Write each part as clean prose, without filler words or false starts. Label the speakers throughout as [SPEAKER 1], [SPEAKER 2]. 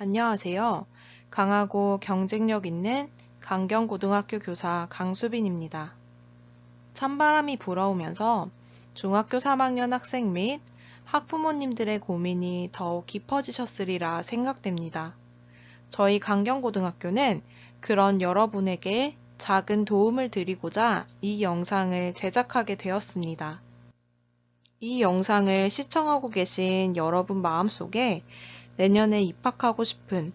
[SPEAKER 1] 안녕하세요. 강하고 경쟁력 있는 강경고등학교 교사 강수빈입니다. 찬바람이 불어오면서 중학교 3학년 학생 및 학부모님들의 고민이 더욱 깊어지셨으리라 생각됩니다. 저희 강경고등학교는 그런 여러분에게 작은 도움을 드리고자 이 영상을 제작하게 되었습니다. 이 영상을 시청하고 계신 여러분 마음속에 내년에 입학하고 싶은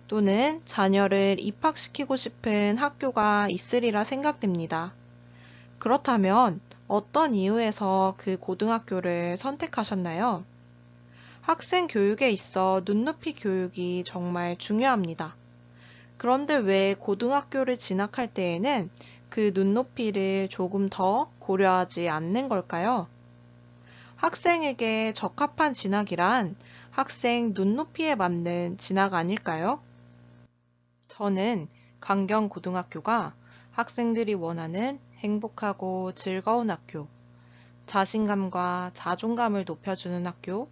[SPEAKER 1] 또는 자녀를 입학시키고 싶은 학교가 있으리라 생각됩니다. 그렇다면 어떤 이유에서 그 고등학교를 선택하셨나요? 학생 교육에 있어 눈높이 교육이 정말 중요합니다. 그런데 왜 고등학교를 진학할 때에는 그 눈높이를 조금 더 고려하지 않는 걸까요? 학생에게 적합한 진학이란 학생 눈높이에 맞는 진학 아닐까요? 저는 강경고등학교가 학생들이 원하는 행복하고 즐거운 학교, 자신감과 자존감을 높여주는 학교,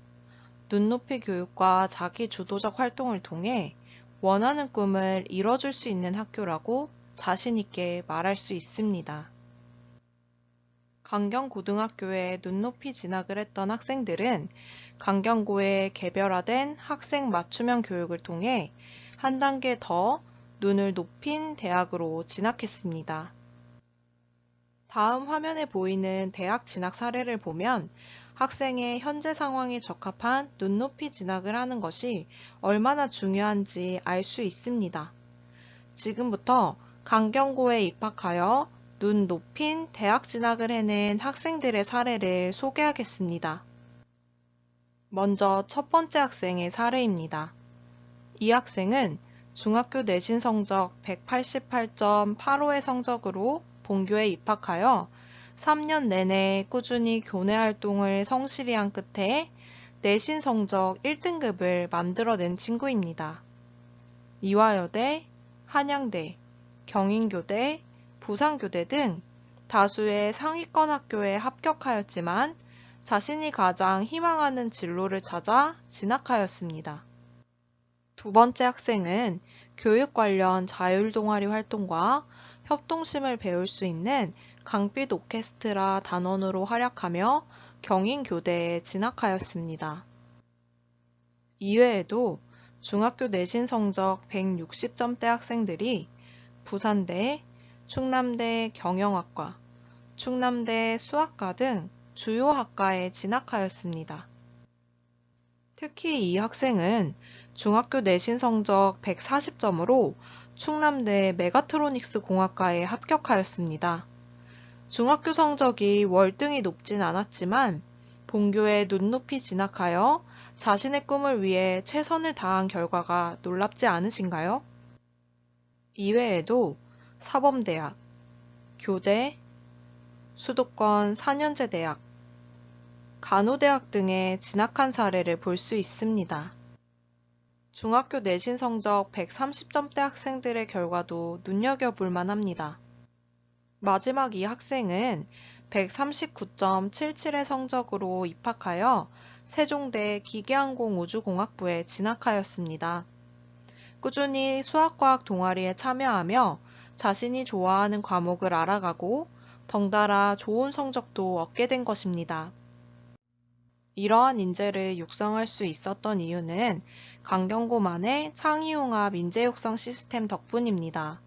[SPEAKER 1] 눈높이 교육과 자기 주도적 활동을 통해 원하는 꿈을 이뤄줄 수 있는 학교라고 자신 있게 말할 수 있습니다. 강경고등학교에 눈높이 진학을 했던 학생들은 강경고의 개별화된 학생 맞춤형 교육을 통해 한 단계 더 눈을 높인 대학으로 진학했습니다. 다음 화면에 보이는 대학 진학 사례를 보면 학생의 현재 상황에 적합한 눈높이 진학을 하는 것이 얼마나 중요한지 알 수 있습니다. 지금부터 강경고에 입학하여 눈 높인 대학 진학을 해낸 학생들의 사례를 소개하겠습니다. 먼저 첫 번째 학생의 사례입니다. 이 학생은 중학교 내신 성적 188.85의 성적으로 본교에 입학하여 3년 내내 꾸준히 교내 활동을 성실히 한 끝에 내신 성적 1등급을 만들어낸 친구입니다. 이화여대, 한양대, 경인교대, 부산교대 등 다수의 상위권 학교에 합격하였지만 자신이 가장 희망하는 진로를 찾아 진학하였습니다. 두 번째 학생은 교육 관련 자율 동아리 활동과 협동심을 배울 수 있는 강빛 오케스트라 단원으로 활약하며 경인교대에 진학하였습니다. 이외에도 중학교 내신 성적 160점대 학생들이 부산대, 충남대 경영학과, 충남대 수학과 등 주요 학과에 진학하였습니다. 특히 이 학생은 중학교 내신 성적 140점으로 충남대 메가트로닉스 공학과에 합격하였습니다. 중학교 성적이 월등히 높진 않았지만 본교에 눈높이 진학하여 자신의 꿈을 위해 최선을 다한 결과가 놀랍지 않으신가요? 이외에도 사범대학, 교대, 수도권 4년제 대학, 간호대학 등에 진학한 사례를 볼 수 있습니다. 중학교 내신 성적 130점대 학생들의 결과도 눈여겨볼 만합니다. 마지막 이 학생은 139.77의 성적으로 입학하여 세종대 기계항공우주공학부에 진학하였습니다. 꾸준히 수학과학 동아리에 참여하며 자신이 좋아하는 과목을 알아가고 덩달아 좋은 성적도 얻게 된 것입니다. 이러한 인재를 육성할 수 있었던 이유는 강경고만의 창의융합 인재 육성 시스템 덕분입니다.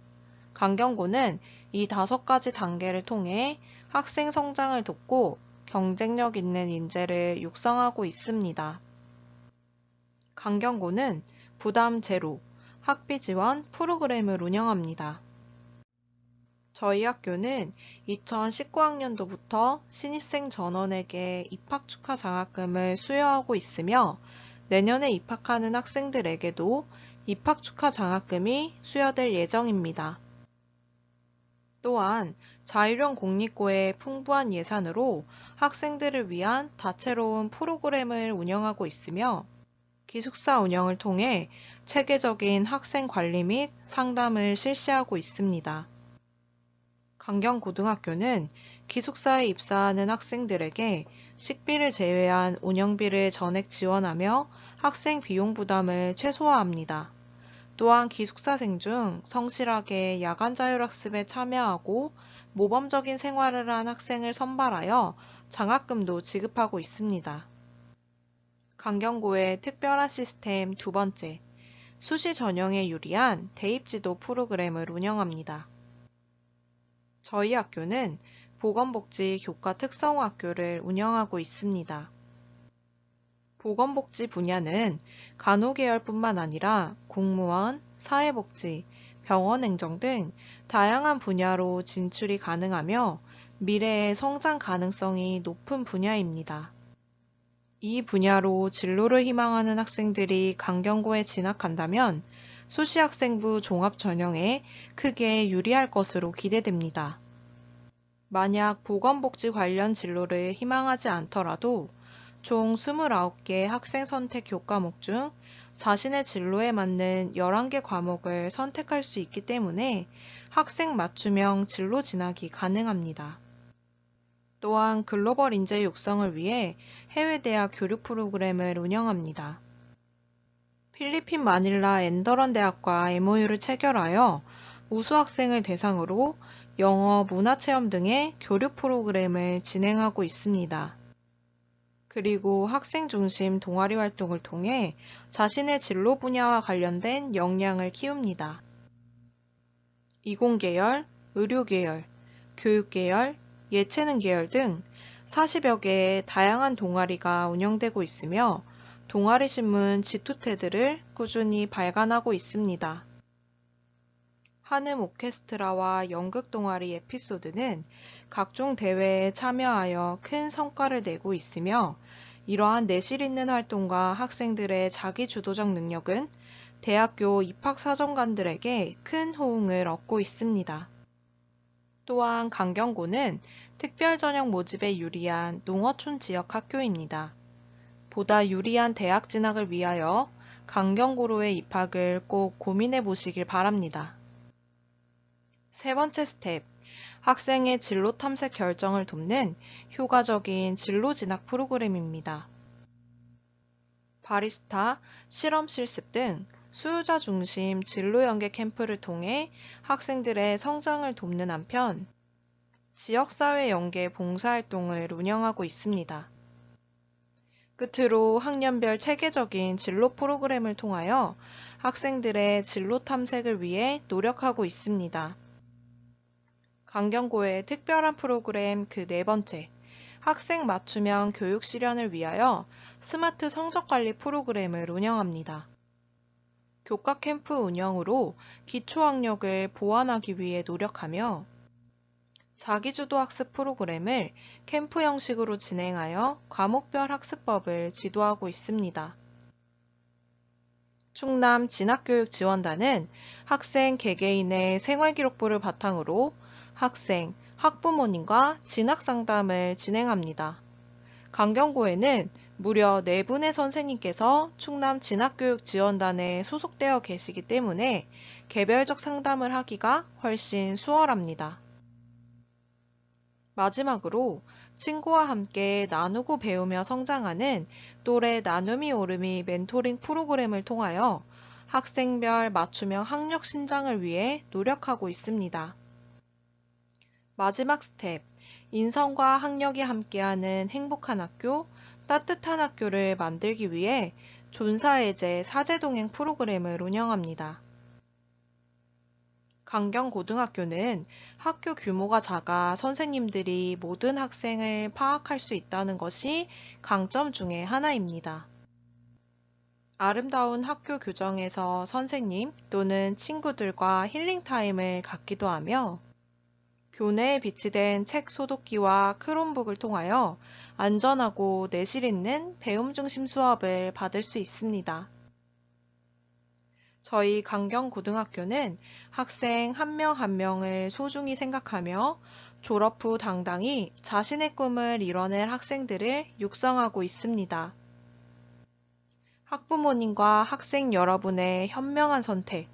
[SPEAKER 1] 강경고는 이 5가지 단계를 통해 학생 성장을 돕고 경쟁력 있는 인재를 육성하고 있습니다. 강경고는 부담 제로, 학비 지원 프로그램을 운영합니다. 저희 학교는 2019학년도부터 신입생 전원에게 입학 축하 장학금을 수여하고 있으며 내년에 입학하는 학생들에게도 입학 축하 장학금이 수여될 예정입니다. 또한 자율형 공립고의 풍부한 예산으로 학생들을 위한 다채로운 프로그램을 운영하고 있으며 기숙사 운영을 통해 체계적인 학생 관리 및 상담을 실시하고 있습니다. 강경고등학교는 기숙사에 입사하는 학생들에게 식비를 제외한 운영비를 전액 지원하며 학생 비용 부담을 최소화합니다. 또한 기숙사생 중 성실하게 야간 자율학습에 참여하고 모범적인 생활을 한 학생을 선발하여 장학금도 지급하고 있습니다. 강경고의 특별한 시스템 두 번째, 수시 전형에 유리한 대입지도 프로그램을 운영합니다. 저희 학교는 보건복지 교과 특성화 학교를 운영하고 있습니다. 보건복지 분야는 간호계열뿐만 아니라 공무원, 사회복지, 병원행정 등 다양한 분야로 진출이 가능하며 미래의 성장 가능성이 높은 분야입니다. 이 분야로 진로를 희망하는 학생들이 강경고에 진학한다면 수시학생부 종합전형에 크게 유리할 것으로 기대됩니다. 만약 보건복지 관련 진로를 희망하지 않더라도 총 29개 학생 선택 교과목 중 자신의 진로에 맞는 11개 과목을 선택할 수 있기 때문에 학생 맞춤형 진로 진학이 가능합니다. 또한 글로벌 인재 육성을 위해 해외 대학 교류 프로그램을 운영합니다. 필리핀 마닐라 앤더런 대학과 MOU를 체결하여 우수 학생을 대상으로 영어, 문화체험 등의 교류 프로그램을 진행하고 있습니다. 그리고 학생 중심 동아리 활동을 통해 자신의 진로 분야와 관련된 역량을 키웁니다. 이공계열, 의료계열, 교육계열, 예체능 계열 등 40여 개의 다양한 동아리가 운영되고 있으며 동아리 신문 G2TED를 꾸준히 발간하고 있습니다. 한음 오케스트라와 연극 동아리 에피소드는 각종 대회에 참여하여 큰 성과를 내고 있으며 이러한 내실 있는 활동과 학생들의 자기주도적 능력은 대학교 입학사정관들에게 큰 호응을 얻고 있습니다. 또한 강경고는 특별전형 모집에 유리한 농어촌 지역 학교입니다. 보다 유리한 대학 진학을 위하여 강경고로의 입학을 꼭 고민해 보시길 바랍니다. 세 번째 스텝, 학생의 진로 탐색 결정을 돕는 효과적인 진로 진학 프로그램입니다. 바리스타, 실험 실습 등 수요자 중심 진로 연계 캠프를 통해 학생들의 성장을 돕는 한편 지역사회 연계 봉사활동을 운영하고 있습니다. 끝으로 학년별 체계적인 진로 프로그램을 통하여 학생들의 진로 탐색을 위해 노력하고 있습니다. 강경고의 특별한 프로그램 그 네 번째, 학생 맞춤형 교육 실현을 위하여 스마트 성적관리 프로그램을 운영합니다. 교과 캠프 운영으로 기초학력을 보완하기 위해 노력하며 자기주도 학습 프로그램을 캠프 형식으로 진행하여 과목별 학습법을 지도하고 있습니다. 충남 진학교육지원단은 학생 개개인의 생활기록부를 바탕으로 학생, 학부모님과 진학상담을 진행합니다. 강경고에는 무려 4분의 선생님께서 충남 진학교육지원단에 소속되어 계시기 때문에 개별적 상담을 하기가 훨씬 수월합니다. 마지막으로 친구와 함께 나누고 배우며 성장하는 또래 나눔이 오름이 멘토링 프로그램을 통하여 학생별 맞춤형 학력 신장을 위해 노력하고 있습니다. 마지막 스텝, 인성과 학력이 함께하는 행복한 학교, 따뜻한 학교를 만들기 위해 존사애제 사제동행 프로그램을 운영합니다. 강경고등학교는 학교 규모가 작아 선생님들이 모든 학생을 파악할 수 있다는 것이 강점 중의 하나입니다. 아름다운 학교 교정에서 선생님 또는 친구들과 힐링타임을 갖기도 하며 교내에 비치된 책 소독기와 크롬북을 통하여 안전하고 내실 있는 배움 중심 수업을 받을 수 있습니다. 저희 강경고등학교는 학생 한 명 한 명을 소중히 생각하며 졸업 후 당당히 자신의 꿈을 이뤄낼 학생들을 육성하고 있습니다. 학부모님과 학생 여러분의 현명한 선택,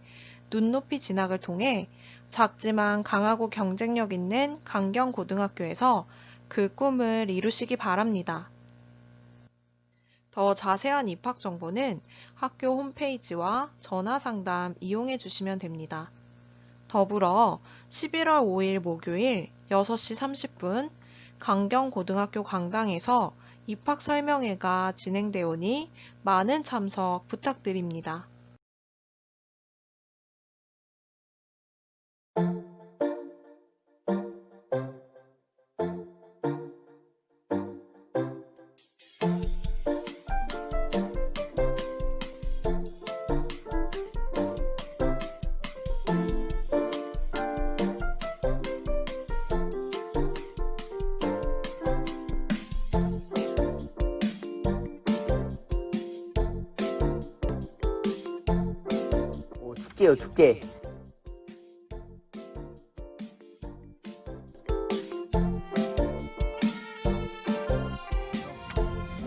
[SPEAKER 1] 눈높이 진학을 통해 작지만 강하고 경쟁력 있는 강경고등학교에서 그 꿈을 이루시기 바랍니다. 더 자세한 입학 정보는 학교 홈페이지와 전화 상담 이용해 주시면 됩니다. 더불어 11월 5일 목요일 6시 30분 강경고등학교 강당에서 입학 설명회가 진행되오니 많은 참석 부탁드립니다.
[SPEAKER 2] 오, 축제요, 축제.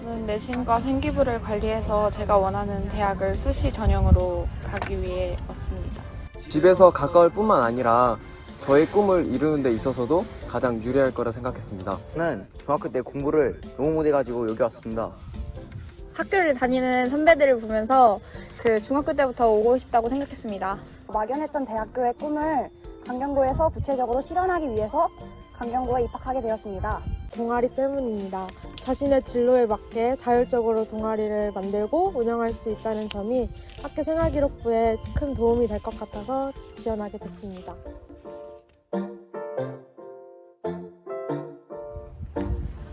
[SPEAKER 3] 저는 내신과 생기부를 관리해서 제가 원하는 대학을 수시 전형으로 가기 위해 왔습니다.
[SPEAKER 4] 집에서 가까울 뿐만 아니라 저의 꿈을 이루는 데 있어서도 가장 유리할 거라 생각했습니다.
[SPEAKER 2] 저는 중학교 때 공부를 너무 못해가지고 여기 왔습니다.
[SPEAKER 5] 학교를 다니는 선배들을 보면서 그 중학교 때부터 오고 싶다고 생각했습니다.
[SPEAKER 6] 막연했던 대학교의 꿈을 강경고에서 구체적으로 실현하기 위해서 강경고에 입학하게 되었습니다.
[SPEAKER 7] 동아리 때문입니다. 자신의 진로에 맞게 자율적으로 동아리를 만들고 운영할 수 있다는 점이 학교 생활기록부에 큰 도움이 될 것 같아서 지원하게 됐습니다.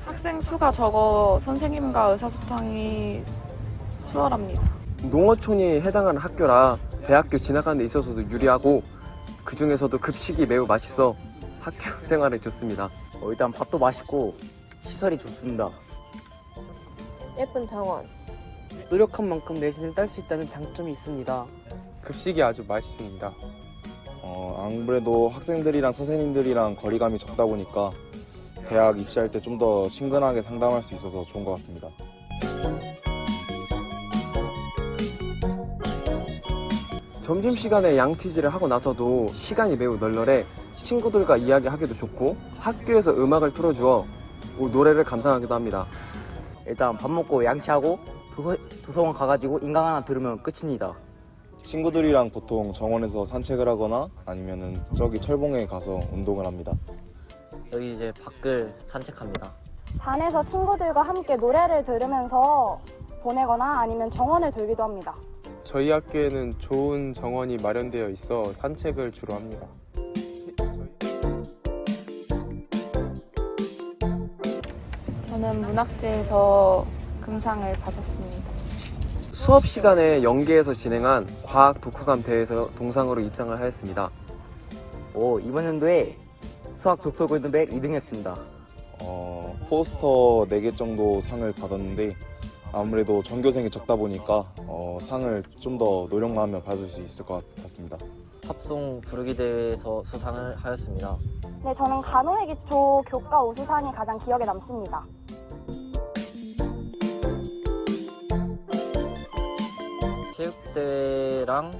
[SPEAKER 3] 학생 수가 적어 선생님과 의사소통이 수월합니다.
[SPEAKER 4] 농어촌이 해당하는 학교라 대학교 진학하는 데 있어서도 유리하고 그 중에서도 급식이 매우 맛있어 학교 생활에 좋습니다.
[SPEAKER 2] 일단 밥도 맛있고 시설이 좋습니다.
[SPEAKER 8] 예쁜 정원. 노력한 만큼 내신을 딸 수 있다는 장점이 있습니다.
[SPEAKER 9] 급식이 아주 맛있습니다.
[SPEAKER 10] 아무래도 학생들이랑 선생님들이랑 거리감이 적다 보니까 대학 입시할 때 좀 더 친근하게 상담할 수 있어서 좋은 것 같습니다.
[SPEAKER 4] 점심시간에 양치질을 하고 나서도 시간이 매우 널널해 친구들과 이야기하기도 좋고 학교에서 음악을 틀어주어 노래를 감상하기도 합니다.
[SPEAKER 2] 일단 밥 먹고 양치하고 도서관 가가지고 인강 하나 들으면 끝입니다.
[SPEAKER 10] 친구들이랑 보통 정원에서 산책을 하거나 아니면은 저기 철봉에 가서 운동을 합니다.
[SPEAKER 11] 여기 이제 밖을 산책합니다.
[SPEAKER 6] 반에서 친구들과 함께 노래를 들으면서 보내거나 아니면 정원을 돌기도 합니다.
[SPEAKER 9] 저희 학교에는 좋은 정원이 마련되어 있어 산책을 주로 합니다.
[SPEAKER 3] 저는 문학제에서 금상을 받았습니다.
[SPEAKER 4] 수업 시간에 연계에서 진행한 과학 독후감 대회에서 동상으로 입상을 하였습니다.
[SPEAKER 2] 이번 연도에 수학 독서 골든벨 2등 했습니다.
[SPEAKER 10] 포스터 4개 정도 상을 받았는데 아무래도 전교생이 적다 보니까 상을 좀 더 노력하며 받을 수 있을 것 같습니다.
[SPEAKER 11] 팝송 부르기 대회에서 수상을 하였습니다.
[SPEAKER 6] 네, 저는 간호외기초 교과 우수상이 가장 기억에 남습니다.
[SPEAKER 11] 체육대회랑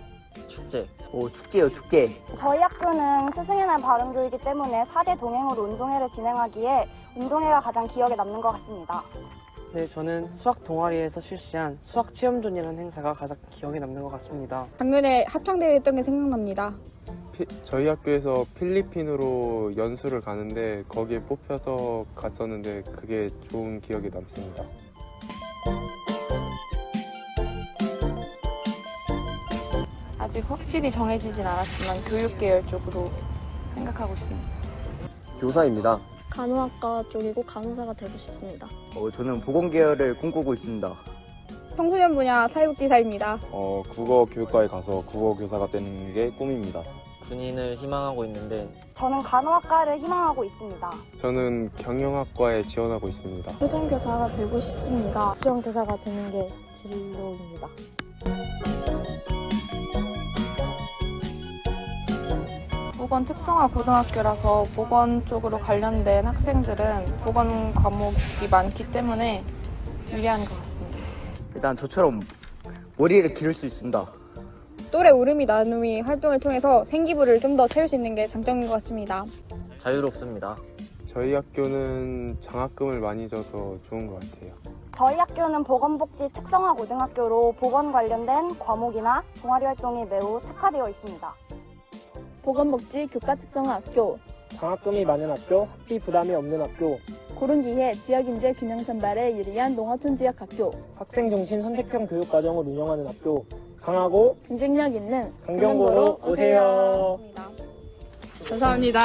[SPEAKER 11] 축제.
[SPEAKER 2] 축제요, 축제.
[SPEAKER 6] 저희 학교는 스승의 날 발언교이기 때문에 4대 동행으로 운동회를 진행하기에 운동회가 가장 기억에 남는 것 같습니다.
[SPEAKER 8] 네, 저는 수학 동아리에서 실시한 수학 체험존이라는 행사가 가장 기억에 남는 것 같습니다.
[SPEAKER 5] 작년에 합창대회 했던 게 생각납니다.
[SPEAKER 9] 저희 학교에서 필리핀으로 연수를 가는데 거기에 뽑혀서 갔었는데 그게 좋은 기억에 남습니다.
[SPEAKER 3] 아직 확실히 정해지진 않았지만 교육 계열 쪽으로 생각하고 있습니다.
[SPEAKER 4] 교사입니다.
[SPEAKER 7] 간호학과 쪽이고 간호사가 되고 싶습니다.
[SPEAKER 2] 저는 보건 계열을 꿈꾸고 있습니다.
[SPEAKER 5] 청소년 분야 사회복지사입니다.
[SPEAKER 10] 국어 교육과에 가서 국어 교사가 되는 게 꿈입니다.
[SPEAKER 11] 군인을 희망하고 있는데
[SPEAKER 6] 저는 간호학과를 희망하고 있습니다.
[SPEAKER 9] 저는 경영학과에 지원하고 있습니다.
[SPEAKER 7] 초등교사가 되고 싶습니다. 수영교사가 되는 게 진로입니다.
[SPEAKER 3] 보건 특성화 고등학교라서 보건 쪽으로 관련된 학생들은 보건 과목이 많기 때문에 유리한 것 같습니다.
[SPEAKER 2] 일단 저처럼 머리를 기를 수 있습니다.
[SPEAKER 5] 또래 울음이 나눔이 활동을 통해서 생기부를 좀 더 채울 수 있는 게 장점인 것 같습니다.
[SPEAKER 11] 자유롭습니다.
[SPEAKER 9] 저희 학교는 장학금을 많이 줘서 좋은 것 같아요.
[SPEAKER 6] 저희 학교는 보건복지 특성화 고등학교로 보건 관련된 과목이나 동아리 활동이 매우 특화되어 있습니다.
[SPEAKER 12] 보건복지 교과 특성화 학교,
[SPEAKER 13] 장학금이 많은 학교, 학비 부담이 없는 학교,
[SPEAKER 12] 고른기회 지역인재 균형 선발에 유리한 농어촌 지역 학교,
[SPEAKER 13] 학생 중심 선택형 교육과정을 운영하는 학교, 강하고
[SPEAKER 12] 경쟁력 있는
[SPEAKER 13] 강경고로 오세요.
[SPEAKER 5] 감사합니다.